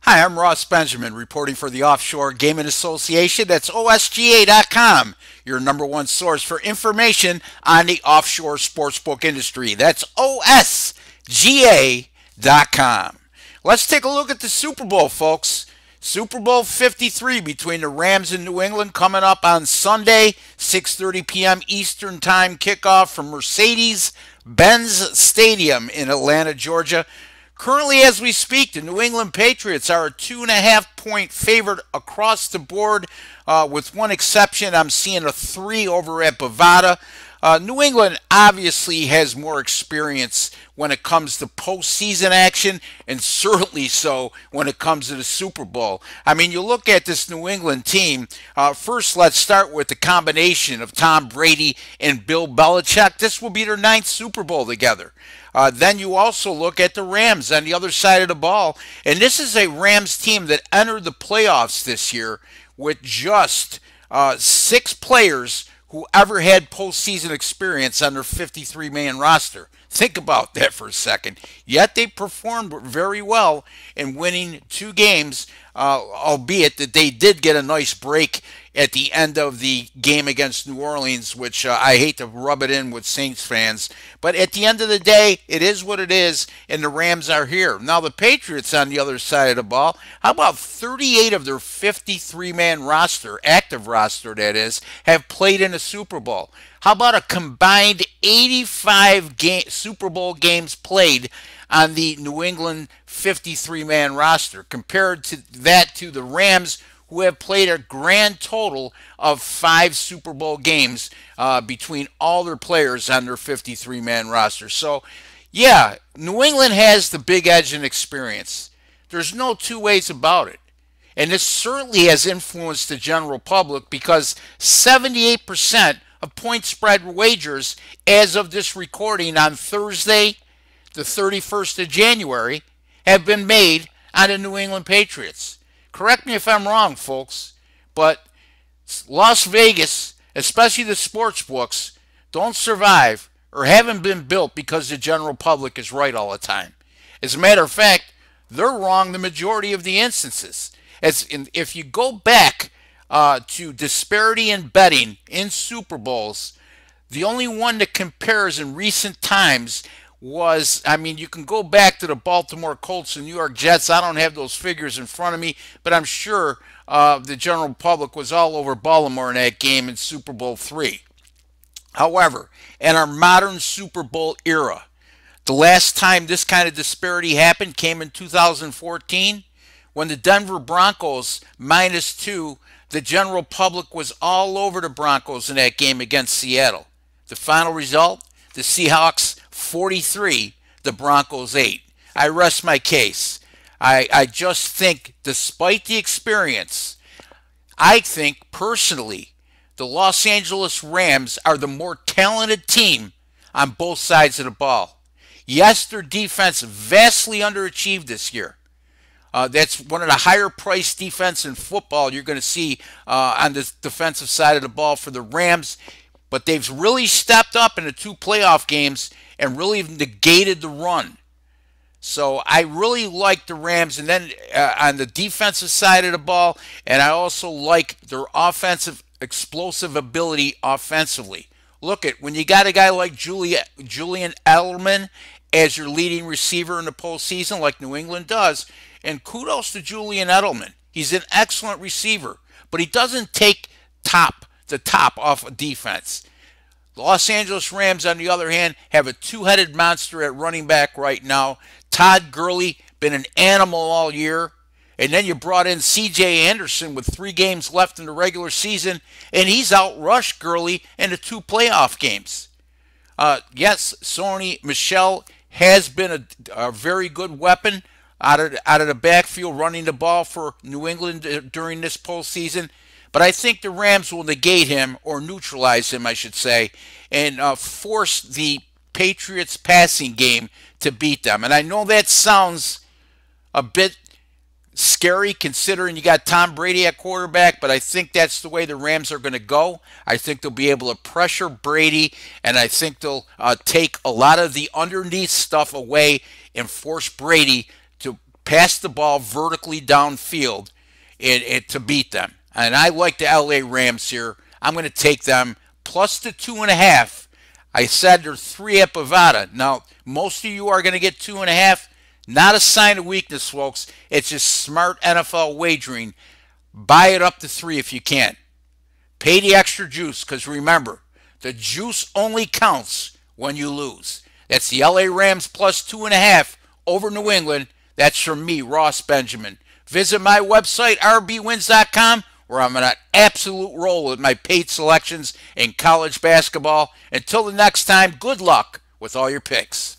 Hi, I'm Ross Benjamin reporting for the Offshore Gaming Association. That's OSGA.com, your number one source for information on the offshore sportsbook industry. That's OSGA.com. Let's take a look at the Super Bowl, folks. Super Bowl 53 between the Rams and New England coming up on Sunday, 6:30 p.m. Eastern Time kickoff from Mercedes-Benz Stadium in Atlanta, Georgia. Currently, as we speak, the New England Patriots are a 2.5-point favorite across the board. With one exception, I'm seeing a 3 over at Bovada. New England obviously has more experience when it comes to postseason action, and certainly so when it comes to the Super Bowl. I mean, you look at this New England team. First, let's start with the combination of Tom Brady and Bill Belichick. This will be their 9th Super Bowl together. Then you also look at the Rams on the other side of the ball. And this is a Rams team that entered the playoffs this year with just 6 players who ever had postseason experience on their 53-man roster. Think about that for a second. Yet they performed very well in winning 2 games, albeit that they did get a nice break at the end of the game against New Orleans, which I hate to rub it in with Saints fans. But at the end of the day, it is what it is, and the Rams are here. Now, the Patriots on the other side of the ball, how about 38 of their 53-man roster, active roster that is, have played in a Super Bowl? How about a combined 85 Super Bowl games played on the New England 53-man roster, compared to that to the Rams, who have played a grand total of 5 Super Bowl games between all their players on their 53-man roster. So, yeah, New England has the big edge in experience. There's no two ways about it. And this certainly has influenced the general public, because 78% of point spread wagers as of this recording on Thursday, the 31st of January, have been made on the New England Patriots. Correct me if I'm wrong, folks, but Las Vegas, especially the sports books, don't survive or haven't been built because the general public is right all the time. As a matter of fact, they're wrong the majority of the instances. If you go back to disparity in betting in Super Bowls, the only one that compares in recent times was, I mean, you can go back to the Baltimore Colts and New York Jets. I don't have those figures in front of me, but I'm sure the general public was all over Baltimore in that game in Super Bowl III. However, in our modern Super Bowl era, the last time this kind of disparity happened came in 2014 when the Denver Broncos -2, the general public was all over the Broncos in that game against Seattle. The final result, the Seahawks 43, the Broncos 8. I rest my case. I just think, despite the experience, I think personally the Los Angeles Rams are the more talented team on both sides of the ball. Yes, their defense vastly underachieved this year. That's one of the higher priced defense in football you're going to see on the defensive side of the ball for the Rams. But they've really stepped up in the 2 playoff games and really negated the run. So I really like the Rams. And then on the defensive side of the ball, and I also like their offensive explosive ability offensively. Look at when you got a guy like Julian Edelman as your leading receiver in the postseason, like New England does. And kudos to Julian Edelman. He's an excellent receiver, but he doesn't take the top off of defense. The Los Angeles Rams, on the other hand, have a 2-headed monster at running back right now. Todd Gurley, been an animal all year. And then you brought in C.J. Anderson with 3 games left in the regular season, and he's outrushed Gurley in the 2 playoff games. Yes, Sony Michel has been a very good weapon out of the backfield running the ball for New England during this postseason. But I think the Rams will negate him, or neutralize him, I should say, and force the Patriots passing game to beat them. And I know that sounds a bit scary considering you got Tom Brady at quarterback, but I think that's the way the Rams are going to go. I think they'll be able to pressure Brady, and I think they'll take a lot of the underneath stuff away and force Brady to pass the ball vertically downfield to beat them. And I like the LA Rams here. I'm going to take them plus the 2.5. I said they're 3 at Bovada. Now, most of you are going to get 2.5. Not a sign of weakness, folks. It's just smart NFL wagering. Buy it up to 3 if you can. Pay the extra juice, because remember, the juice only counts when you lose. That's the LA Rams plus 2.5 over New England. That's from me, Ross Benjamin. Visit my website, rbwins.com, where I'm on an absolute roll with my paid selections in college basketball. Until the next time, good luck with all your picks.